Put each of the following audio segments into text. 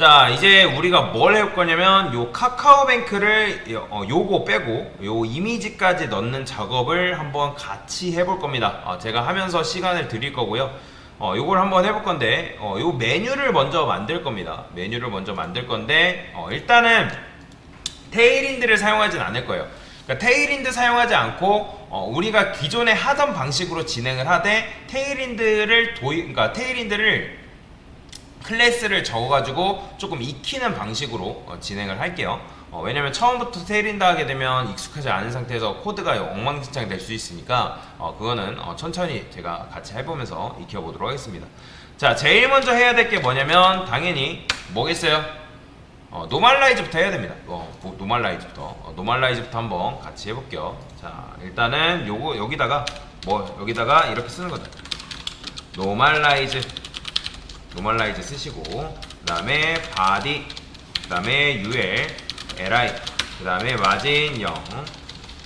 자, 이제 우리가 뭘 해볼 거냐면 요 카카오뱅크를 요거 빼고 요 이미지까지 넣는 작업을 한번 같이 해볼 겁니다. 제가 하면서 시간을 드릴 거고요. 요걸 한번 해볼 건데 요 메뉴를 먼저 만들 겁니다. 메뉴를 먼저 만들 건데 일단은 테일인드를 사용하진 않을 거예요. 그러니까 테일인드 사용하지 않고 우리가 기존에 하던 방식으로 진행을 하되 그러니까 테일인드를 클래스를 적어가지고 조금 익히는 방식으로 진행을 할게요. 왜냐면 처음부터 테일인드 하게 되면 익숙하지 않은 상태에서 코드가 엉망진창이 될 수 있으니까 그거는 천천히 제가 같이 해보면서 익혀보도록 하겠습니다. 자, 제일 먼저 해야 될 게 뭐냐면 당연히 뭐겠어요? 노멀라이즈부터 해야 됩니다. 노멀라이즈부터 한번 같이 해볼게요. 자, 일단은 요거 여기다가 이렇게 쓰는 거죠. 노멀라이즈 쓰시고, 그 다음에 body, 그 다음에 ul, li, 그 다음에 마진 0,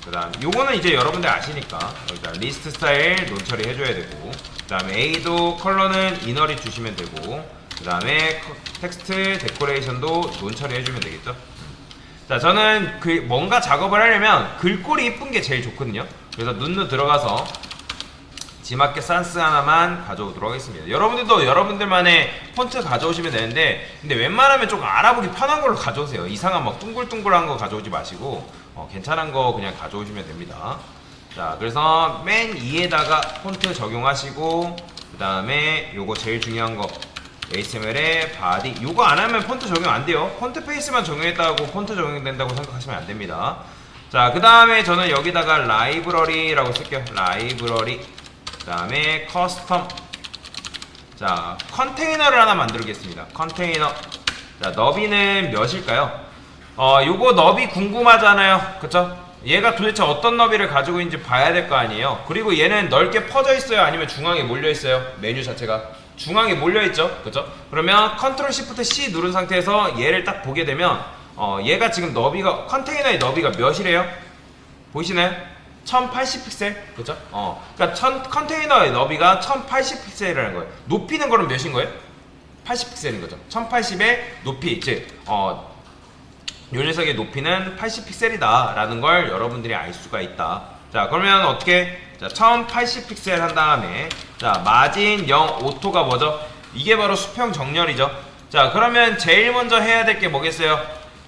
그 다음 요거는 이제 여러분들 아시니까 여기다 리스트 스타일 논 처리 해줘야 되고, 그 다음에 a도 컬러는 이너리 주시면 되고, 그 다음에 텍스트 데코레이션도 논 처리 해주면 되겠죠. 자, 저는 뭔가 작업을 하려면 글꼴이 이쁜 게 제일 좋거든요. 그래서 눈누 들어가서 지마켓 산스 하나만 가져오도록 하겠습니다. 여러분들도 여러분들만의 폰트 가져오시면 되는데, 근데 웬만하면 좀 알아보기 편한 걸로 가져오세요. 이상한 막 둥글둥글한 거 가져오지 마시고 괜찮은 거 그냥 가져오시면 됩니다. 자, 그래서 맨 위에다가 폰트 적용하시고, 그 다음에 요거 제일 중요한 거 HTML에 body, 요거 안 하면 폰트 적용 안 돼요. 폰트 페이스만 적용했다고 폰트 적용된다고 생각하시면 안 됩니다. 자, 그 다음에 저는 여기다가 라이브러리라고 쓸게요. 라이브러리, 그 다음에 커스텀. 자, 컨테이너를 하나 만들겠습니다. 컨테이너. 자, 너비는 몇일까요? 요거 너비 궁금하잖아요. 그쵸? 얘가 도대체 어떤 너비를 가지고 있는지 봐야 될 거 아니에요. 그리고 얘는 넓게 퍼져 있어요? 아니면 중앙에 몰려 있어요? 메뉴 자체가 중앙에 몰려 있죠? 그쵸? 그러면 컨트롤 시프트 C 누른 상태에서 얘를 딱 보게 되면 얘가 지금 너비가, 컨테이너의 너비가 몇이래요? 보이시나요? 1080픽셀, 그쵸? 그러니까 컨테이너의 너비가 1080픽셀이라는 거예요. 높이는 그럼 몇인 거예요? 80픽셀인 거죠. 1080의 높이, 즉 요 녀석의 높이는 80픽셀이다 라는 걸 여러분들이 알 수가 있다. 자, 그러면 어떻게? 자, 1080픽셀 한 다음에, 자, 마진 0 오토가 뭐죠? 이게 바로 수평 정렬이죠. 자, 그러면 제일 먼저 해야 될 게 뭐겠어요?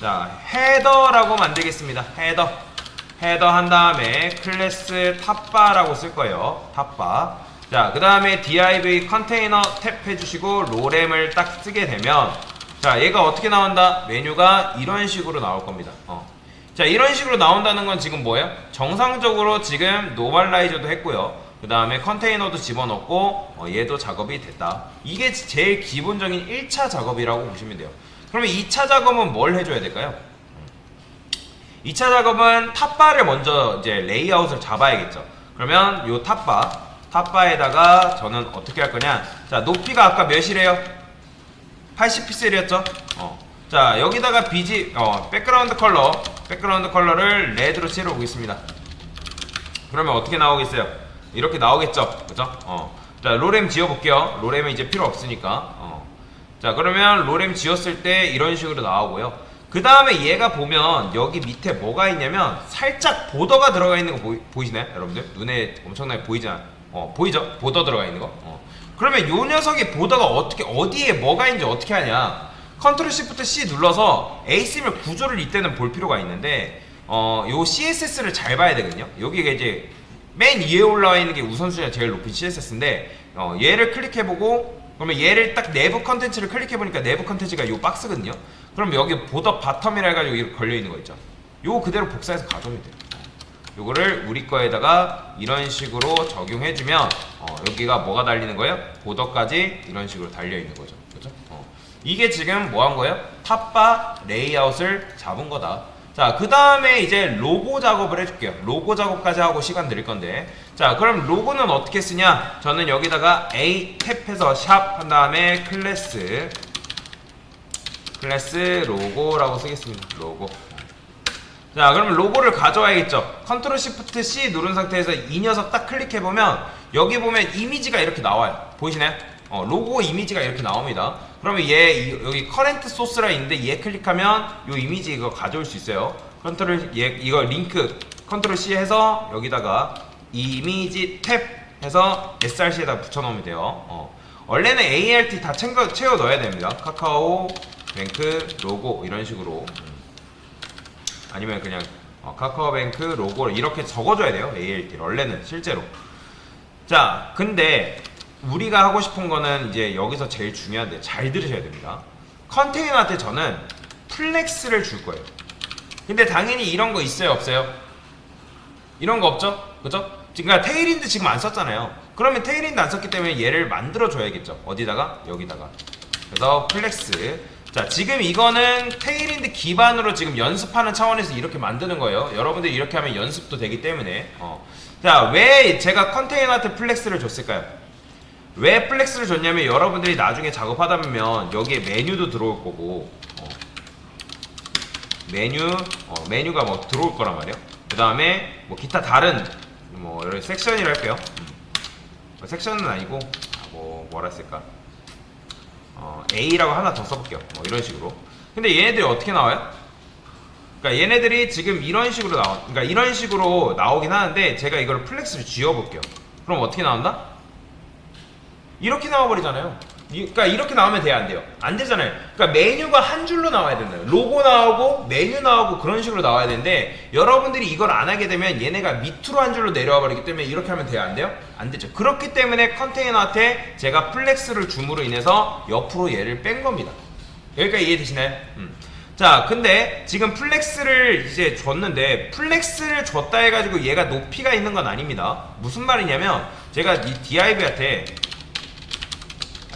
자, 헤더라고 만들겠습니다. 헤더 한 다음에 클래스 탑바라고 쓸 거예요. 탑바. 자, 그 다음에 div 컨테이너 탭 해주시고 로렘을 딱 쓰게 되면, 자, 얘가 어떻게 나온다? 메뉴가 이런 식으로 나올 겁니다. 자, 이런 식으로 나온다는 건 지금 뭐예요? 정상적으로 지금 노멀라이저도 했고요. 그 다음에 컨테이너도 집어넣고 얘도 작업이 됐다. 이게 제일 기본적인 1차 작업이라고 보시면 돼요. 그러면 2차 작업은 뭘 해줘야 될까요? 2차 작업은 탑바를 먼저 이제 레이아웃을 잡아야겠죠. 그러면 요 탑바에다가 저는 어떻게 할 거냐? 자, 높이가 아까 몇이래요? 80픽셀이었죠? 자, 여기다가 백그라운드 컬러를 레드로 칠해보겠습니다. 그러면 어떻게 나오겠어요? 이렇게 나오겠죠? 그죠? 자, 로렘 지워볼게요. 로렘은 이제 필요 없으니까. 자, 그러면 로렘 지웠을 때 이런 식으로 나오고요. 그 다음에 얘가 보면 여기 밑에 뭐가 있냐면 살짝 보더가 들어가 있는 거 보이시나요? 여러분들? 눈에 엄청나게 보이죠? 보더 들어가 있는 거? 그러면 요 녀석의 보더가 어디에 뭐가 있는지 어떻게 하냐? 컨트롤 시프트 C 눌러서 HTML 구조를 이때는 볼 필요가 있는데, 요 CSS를 잘 봐야 되거든요. 여기가 이제 맨 위에 올라와 있는 게 우선순위가 제일 높은 CSS인데, 얘를 클릭해보고, 그러면 얘를 딱 내부 컨텐츠를 클릭해보니까 내부 컨텐츠가 요 박스거든요. 그럼 여기 보더 바텀이라 해가지고 이렇게 걸려있는 거 있죠. 요거 그대로 복사해서 가져오면 돼요. 요거를 우리 거에다가 이런 식으로 적용해주면 여기가 뭐가 달리는 거예요? 보더까지 이런 식으로 달려있는 거죠. 그죠? 이게 지금 뭐 한 거예요? 탑바 레이아웃을 잡은 거다. 자, 그 다음에 이제 로고 작업을 해줄게요. 로고 작업까지 하고 시간 드릴 건데, 자, 그럼 로고는 어떻게 쓰냐? 저는 여기다가 A 탭해서 샵 한 다음에 클래스 로고라고 쓰겠습니다. 로고. 자, 그러면 로고를 가져와야겠죠. 컨트롤 시프트 C 누른 상태에서 이 녀석 딱 클릭해보면 여기 보면 이미지가 이렇게 나와요. 보이시나요? 로고 이미지가 이렇게 나옵니다. 그러면 얘 여기 커렌트 소스라 있는데 얘 클릭하면 요 이미지 이거 가져올 수 있어요. 컨트롤 얘 이거 링크 컨트롤 C 해서 여기다가 이미지 탭 해서 src에다 붙여놓으면 돼요. 원래는 ALT 다 채워 넣어야 됩니다. 카카오 뱅크 로고 이런 식으로 아니면 그냥 카카오뱅크 로고 이렇게 적어줘야 돼요. ALT 원래는 실제로. 자 근데 우리가 하고 싶은 거는 이제 여기서 제일 중요한데 잘 들으셔야 됩니다. 컨테이너한테 저는 플렉스를 줄 거예요. 근데 당연히 이런 거 있어요 없어요? 이런 거 없죠? 그죠? 그러니까 테일인드 지금 안 썼잖아요. 그러면 테일인드 안 썼기 때문에 얘를 만들어 줘야겠죠. 어디다가? 여기다가. 그래서 플렉스. 자 지금 이거는 테일인드 기반으로 지금 연습하는 차원에서 이렇게 만드는 거예요. 여러분들이 이렇게 하면 연습도 되기 때문에. 자 왜 제가 컨테이너한테 플렉스를 줬을까요? 왜 플렉스를 줬냐면 여러분들이 나중에 작업하다 보면 여기에 메뉴도 들어올 거고 메뉴가 뭐 들어올 거란 말이에요. 그 다음에 뭐 기타 다른 뭐 여러 섹션이라 할게요. 섹션은 아니고 뭐라 했을까? A라고 하나 더 써볼게요. 뭐 이런 식으로. 근데 얘네들이 어떻게 나와요? 그러니까 얘네들이 지금 이런 식으로 그러니까 이런 식으로 나오긴 하는데 제가 이걸 플렉스를 지워볼게요. 그럼 어떻게 나온다? 이렇게 나와버리잖아요. 그러니까 이렇게 나오면 돼요, 안 돼요? 안 되잖아요. 그러니까 메뉴가 한 줄로 나와야 된다요. 로고 나오고 메뉴 나오고 그런 식으로 나와야 되는데 여러분들이 이걸 안 하게 되면 얘네가 밑으로 한 줄로 내려와 버리기 때문에 이렇게 하면 돼요, 안 돼요? 안 되죠. 그렇기 때문에 컨테이너한테 제가 플렉스를 줌으로 인해서 옆으로 얘를 뺀 겁니다. 여기까지 이해되시나요? 자 근데 지금 플렉스를 이제 줬는데 플렉스를 줬다 해가지고 얘가 높이가 있는 건 아닙니다. 무슨 말이냐면 제가 이 div한테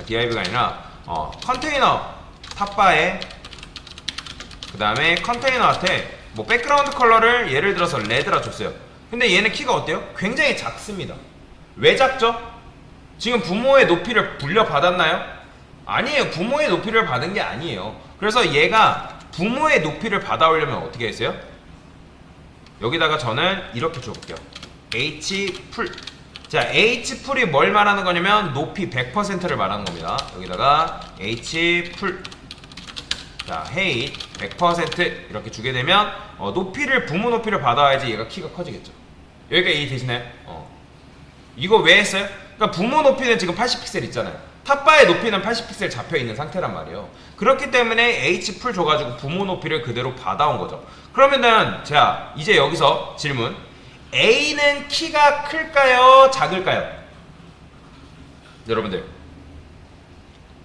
div가 아니라 컨테이너 탑바에 그 다음에 컨테이너한테 뭐 백그라운드 컬러를 예를 들어서 레드라 줬어요. 근데 얘는 키가 어때요? 굉장히 작습니다. 왜 작죠? 지금 부모의 높이를 물려받았나요? 아니에요. 부모의 높이를 받은 게 아니에요. 그래서 얘가 부모의 높이를 받아오려면 어떻게 했어요? 여기다가 저는 이렇게 줘볼게요. h풀. 자, h풀이 뭘 말하는 거냐면 높이 100%를 말하는 겁니다. 여기다가 h풀. 자, height 100% 이렇게 주게 되면 부모 높이를 받아야지 얘가 키가 커지겠죠. 여기가 이해되시나요? 이거 왜 했어요? 그러니까 부모 높이는 지금 80픽셀 있잖아요. 탑바의 높이는 80픽셀 잡혀있는 상태란 말이에요. 그렇기 때문에 h풀 줘가지고 부모 높이를 그대로 받아온 거죠. 그러면은 자 이제 여기서 질문, A는 키가 클까요? 작을까요? 여러분들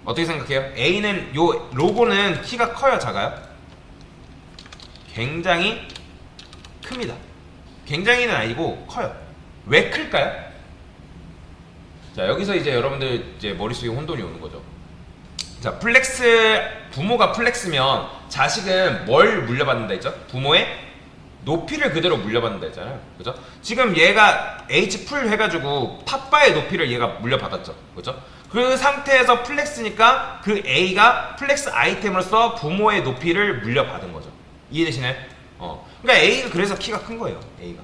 어떻게 생각해요? A는 요 로고는 키가 커요? 작아요? 굉장히 큽니다. 굉장히는 아니고 커요. 왜 클까요? 자 여기서 이제 여러분들 이제 머릿속에 혼돈이 오는 거죠. 자 부모가 플렉스면 자식은 뭘 물려받는다 했죠? 부모의 높이를 그대로 물려받는다 했잖아요. 그죠? 지금 얘가 h풀 해가지고 탑바의 높이를 얘가 물려받았죠. 그죠? 그 상태에서 플렉스니까 그 A가 플렉스 아이템으로서 부모의 높이를 물려받은 거죠. 이해되시나요? 그러니까 A가 그래서 키가 큰 거예요. A가.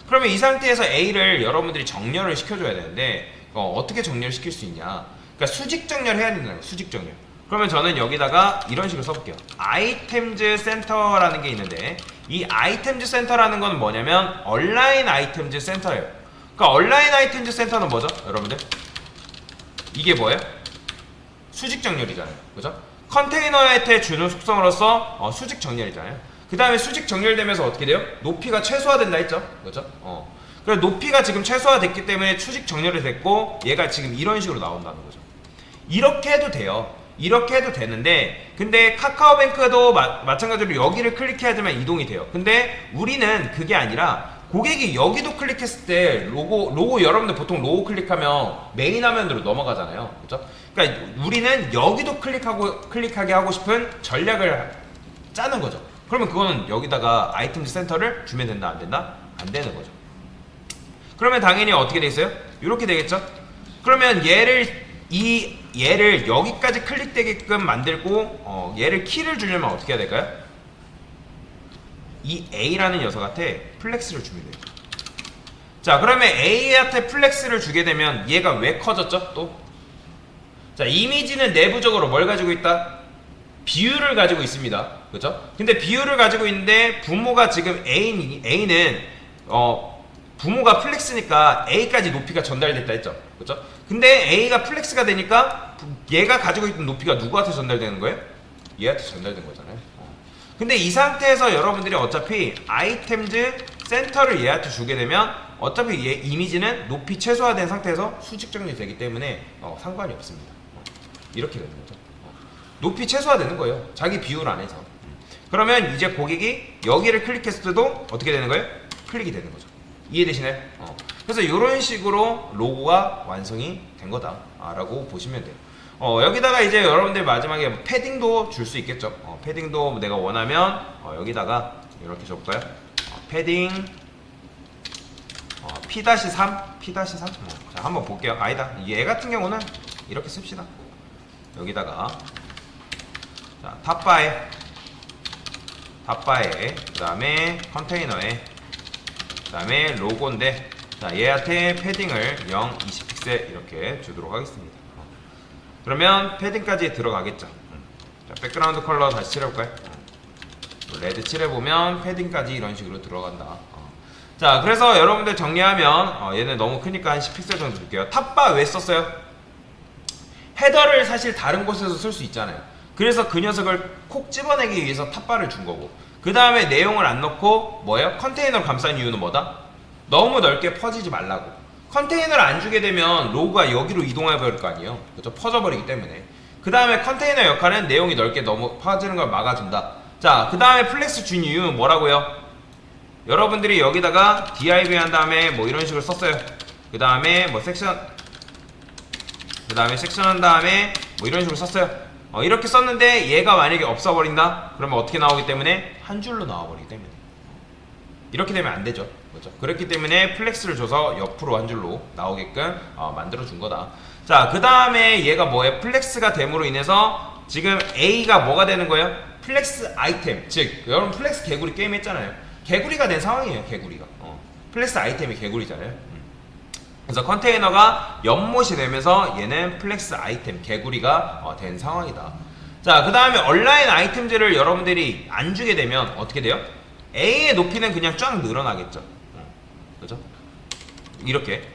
그러면 이 상태에서 A를 여러분들이 정렬을 시켜줘야 되는데 어떻게 정렬을 시킬 수 있냐? 그러니까 수직 정렬해야 된다는 거예요. 수직 정렬. 그러면 저는 여기다가 이런 식으로 써볼게요. 아이템즈 센터라는 게 있는데 이 아이템즈 센터라는 건 뭐냐면 얼라인 아이템즈 센터예요. 그러니까 얼라인 아이템즈 센터는 뭐죠? 여러분들 이게 뭐예요? 수직 정렬이잖아요. 그죠? 컨테이너한테 주는 속성으로서 수직 정렬이잖아요. 그 다음에 수직 정렬되면서 어떻게 돼요? 높이가 최소화된다 했죠? 그죠? 그래서 높이가 지금 최소화됐기 때문에 수직 정렬이 됐고 얘가 지금 이런 식으로 나온다는 거죠. 이렇게 해도 돼요. 이렇게 해도 되는데 근데 카카오뱅크도 마찬가지로 여기를 클릭해야지만 이동이 돼요. 근데 우리는 그게 아니라 고객이 여기도 클릭했을 때 로고 여러분들 보통 로고 클릭하면 메인 화면으로 넘어가잖아요. 그죠? 그러니까 우리는 여기도 클릭하게 하고 싶은 전략을 짜는 거죠. 그러면 그거는 여기다가 아이템즈 센터를 주면 된다 안 된다? 안 되는 거죠. 그러면 당연히 어떻게 되겠어요? 이렇게 되겠죠? 그러면 얘를 여기까지 클릭되게끔 만들고 얘를 키를 주려면 어떻게 해야 될까요? 이 A라는 녀석한테 플렉스를 주면 돼요. 자 그러면 A한테 플렉스를 주게 되면 얘가 왜 커졌죠? 또 자, 이미지는 내부적으로 뭘 가지고 있다? 비율을 가지고 있습니다. 그렇죠? 근데 비율을 가지고 있는데 부모가 지금 A는 부모가 플렉스니까 A까지 높이가 전달됐다 했죠. 그렇죠? 근데 A가 플렉스가 되니까 얘가 가지고 있는 높이가 누구한테 전달되는 거예요? 얘한테 전달된 거잖아요. 근데 이 상태에서 여러분들이 어차피 아이템즈 센터를 얘한테 주게 되면 어차피 얘 이미지는 높이 최소화된 상태에서 수직 정리되기 때문에 상관이 없습니다. 이렇게 되는 거죠. 높이 최소화되는 거예요. 자기 비율 안에서. 그러면 이제 고객이 여기를 클릭했을 때도 어떻게 되는 거예요? 클릭이 되는 거죠. 이해되시나요? 그래서 이런 식으로 로고가 완성이 된 거다 라고 보시면 돼요. 여기다가 이제 여러분들 마지막에 패딩도 줄 수 있겠죠. 패딩도 내가 원하면 여기다가 이렇게 줘볼까요? 패딩 P-3 P-3 자, 한번 볼게요. 아니다, 얘 같은 경우는 이렇게 씁시다. 여기다가 자, 탑바에 그 다음에 컨테이너에 그 다음에 로고인데, 자, 얘한테 패딩을 0, 20픽셀 이렇게 주도록 하겠습니다. 그러면 패딩까지 들어가겠죠. 자, 백그라운드 컬러 다시 칠해볼까요? 레드 칠해보면 패딩까지 이런 식으로 들어간다. 자, 그래서 여러분들 정리하면 얘는 너무 크니까 한 10픽셀 정도 줄게요. 탑바 왜 썼어요? 헤더를 사실 다른 곳에서 쓸 수 있잖아요. 그래서 그 녀석을 콕 집어내기 위해서 탑바를 준 거고, 그 다음에 내용을 안 넣고 뭐예요? 컨테이너를 감싼 이유는 뭐다? 너무 넓게 퍼지지 말라고. 컨테이너를 안 주게 되면 로고가 여기로 이동해 버릴 거 아니에요. 그렇죠? 퍼져버리기 때문에. 그 다음에 컨테이너 역할은 내용이 넓게 너무 퍼지는 걸 막아준다. 자, 그 다음에 플렉스 준 이유는 뭐라고요? 여러분들이 여기다가 div 한 다음에 뭐 이런 식으로 썼어요. 그 다음에 뭐 섹션, 그 다음에 섹션 한 다음에 뭐 이런 식으로 썼어요. 이렇게 썼는데 얘가 만약에 없어버린다? 그러면 어떻게 나오기 때문에 한 줄로 나와버리기 때문에 이렇게 되면 안 되죠. 그렇죠? 그렇기 때문에 플렉스를 줘서 옆으로 한 줄로 나오게끔 만들어 준 거다. 자, 그 다음에 얘가 뭐예요? 플렉스가 됨으로 인해서 지금 A가 뭐가 되는 거예요? 플렉스 아이템. 즉 여러분 플렉스 개구리 게임 했잖아요. 개구리가 된 상황이에요. 개구리가 플렉스 아이템이 개구리잖아요. 그래서 컨테이너가 연못이 되면서 얘는 플렉스 아이템 개구리가 된 상황이다. 자, 그 다음에 온라인 아이템들을 여러분들이 안 주게 되면 어떻게 돼요? A의 높이는 그냥 쫙 늘어나겠죠. 그죠? 이렇게.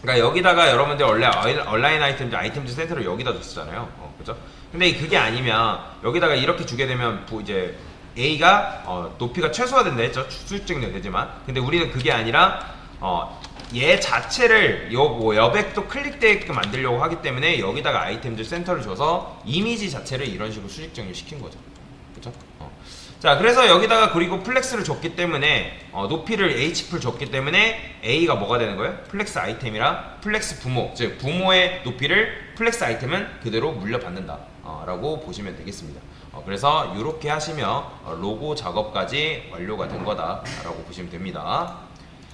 그러니까 여기다가 여러분들 원래 온라인 아이템즈 센터를 여기다 줬잖아요. 그죠? 근데 그게 아니면 여기다가 이렇게 주게 되면 이제 A가 높이가 최소화된다 했죠. 수직적이 되지만. 근데 우리는 그게 아니라 얘 자체를 여백도 클릭되게끔 만들려고 하기 때문에 여기다가 아이템즈 센터를 줘서 이미지 자체를 이런 식으로 수직 정리 시킨 거죠. 그쵸? 자, 그래서 여기다가 그리고 플렉스를 줬기 때문에 높이를 H풀 줬기 때문에 A가 뭐가 되는 거예요? 플렉스 아이템이랑 플렉스 부모, 즉 부모의 높이를 플렉스 아이템은 그대로 물려받는다 라고 보시면 되겠습니다. 그래서 이렇게 하시면 로고 작업까지 완료가 된 거다 라고 보시면 됩니다.